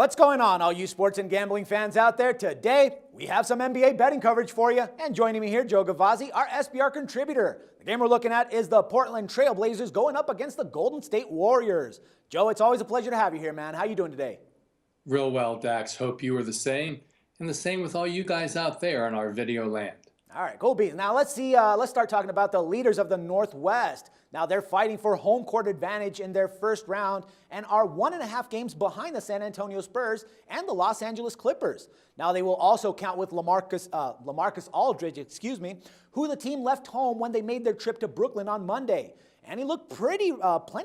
What's going on, all you sports and gambling fans out there? Today, we have some NBA betting coverage for you. And joining me here, Joe Gavazzi, our SBR contributor. The game we're looking at is the Portland Trailblazers going up against the Golden State Warriors. Joe, it's always a pleasure to have you here, man. How you doing today? Real well, Dax. Hope you are the same. And the same with all you guys out there in our video land. All right, cool beans. Now let's start talking about the leaders of the Northwest. Now they're fighting for home court advantage in their first round and are 1.5 games behind the San Antonio Spurs and the Los Angeles Clippers. Now they will also count with LaMarcus Aldridge, who the team left home when they made their trip to Brooklyn on Monday. And he looked plenty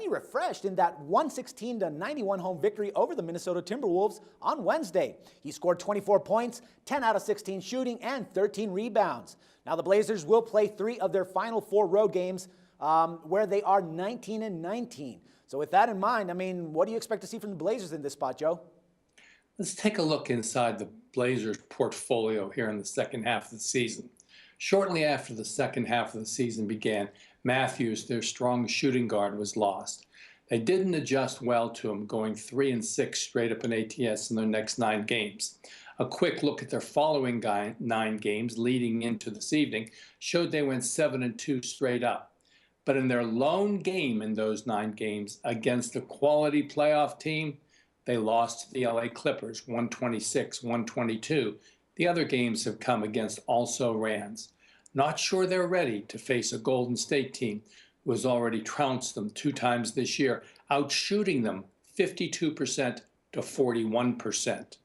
refreshed in that 116-91 home victory over the Minnesota Timberwolves on Wednesday. He scored 24 points, 10 out of 16 shooting, and 13 rebounds. Now the Blazers will play 3 of their final 4 road games where they are 19-19. So with that in mind, I mean, what do you expect to see from the Blazers in this spot, Joe? Let's take a look inside the Blazers portfolio here in the second half of the season. Shortly after the second half of the season began, Matthews, their strong shooting guard, was lost. They didn't adjust well to him, going 3-6 straight up in ATS in their next 9 games. A quick look at their following 9 games leading into this evening showed they went 7-2 straight up. But in their lone game in those 9 games against a quality playoff team, they lost to the LA Clippers 126-122. The other games have come against also-rans. Not sure they're ready to face a Golden State team who has already trounced them 2 times this year, outshooting them 52% to 41%.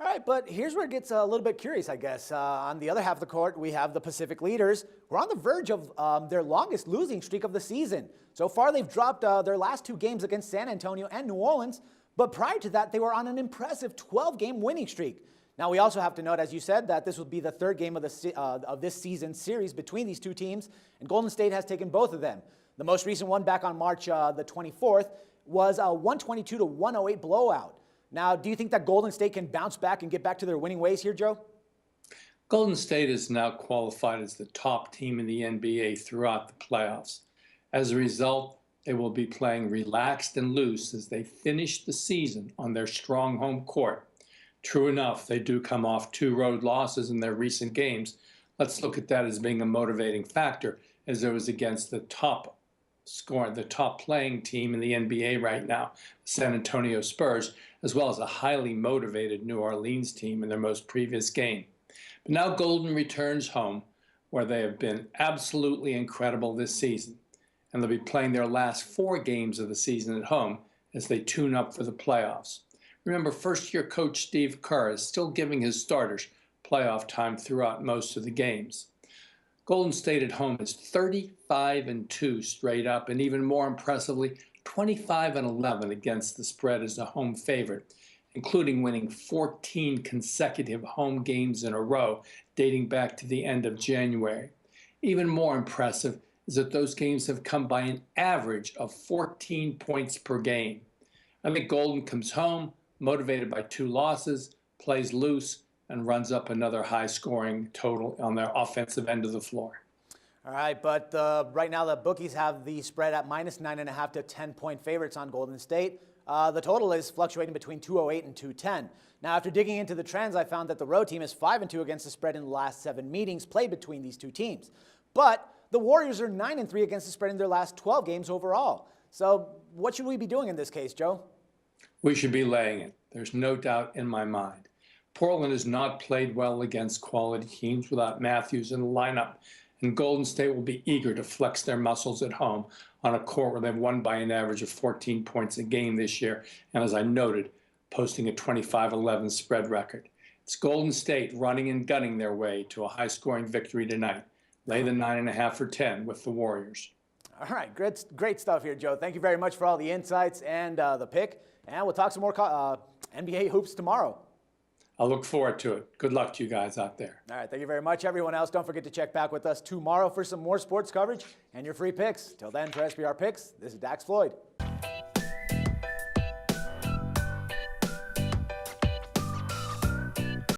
All right, but here's where it gets a little bit curious, I guess. On the other half of the court, we have the Pacific leaders who are on the verge of their longest losing streak of the season. So far, they've dropped their last 2 games against San Antonio and New Orleans, but prior to that, they were on an impressive 12-game winning streak. Now, we also have to note, as you said, that this will be the 3rd game of this season's series between these 2 teams, and Golden State has taken both of them. The most recent one back on March the 24th was a 122-108 blowout. Now, do you think that Golden State can bounce back and get back to their winning ways here, Joe? Golden State is now qualified as the top team in the NBA throughout the playoffs. As a result, they will be playing relaxed and loose as they finish the season on their strong home court. True enough, they do come off 2 road losses in their recent games. Let's look at that as being a motivating factor, as it was against the top playing team in the NBA right now, the San Antonio Spurs, as well as a highly motivated New Orleans team in their most previous game. But now Golden returns home, where they have been absolutely incredible this season, and they'll be playing their last 4 games of the season at home as they tune up for the playoffs. Remember, first-year coach Steve Kerr is still giving his starters playoff time throughout most of the games. Golden State at home is 35-2 straight up, and even more impressively, 25-11 against the spread as a home favorite, including winning 14 consecutive home games in a row dating back to the end of January. Even more impressive is that those games have come by an average of 14 points per game. I think Golden comes home motivated by 2 losses, plays loose, and runs up another high-scoring total on their offensive end of the floor. All right, but right now the bookies have the spread at -9.5 to 10-point favorites on Golden State. The total is fluctuating between 208 and 210. Now, after digging into the trends, I found that the road team is 5-2 against the spread in the last 7 meetings played between these 2 teams. But the Warriors are 9-3 against the spread in their last 12 games overall. So what should we be doing in this case, Joe? We should be laying it. There's no doubt in my mind. Portland has not played well against quality teams without Matthews in the lineup, and Golden State will be eager to flex their muscles at home on a court where they've won by an average of 14 points a game this year, and as I noted, posting a 25-11 spread record. It's Golden State running and gunning their way to a high-scoring victory tonight. Lay the 9.5 or 10 with the Warriors. All right, great stuff here, Joe. Thank you very much for all the insights and the pick, and we'll talk some more NBA hoops tomorrow. I look forward to it. Good luck to you guys out there. All right, thank you very much. Everyone else, don't forget to check back with us tomorrow for some more sports coverage and your free picks. Till then, for SBR Picks, this is Dax Floyd.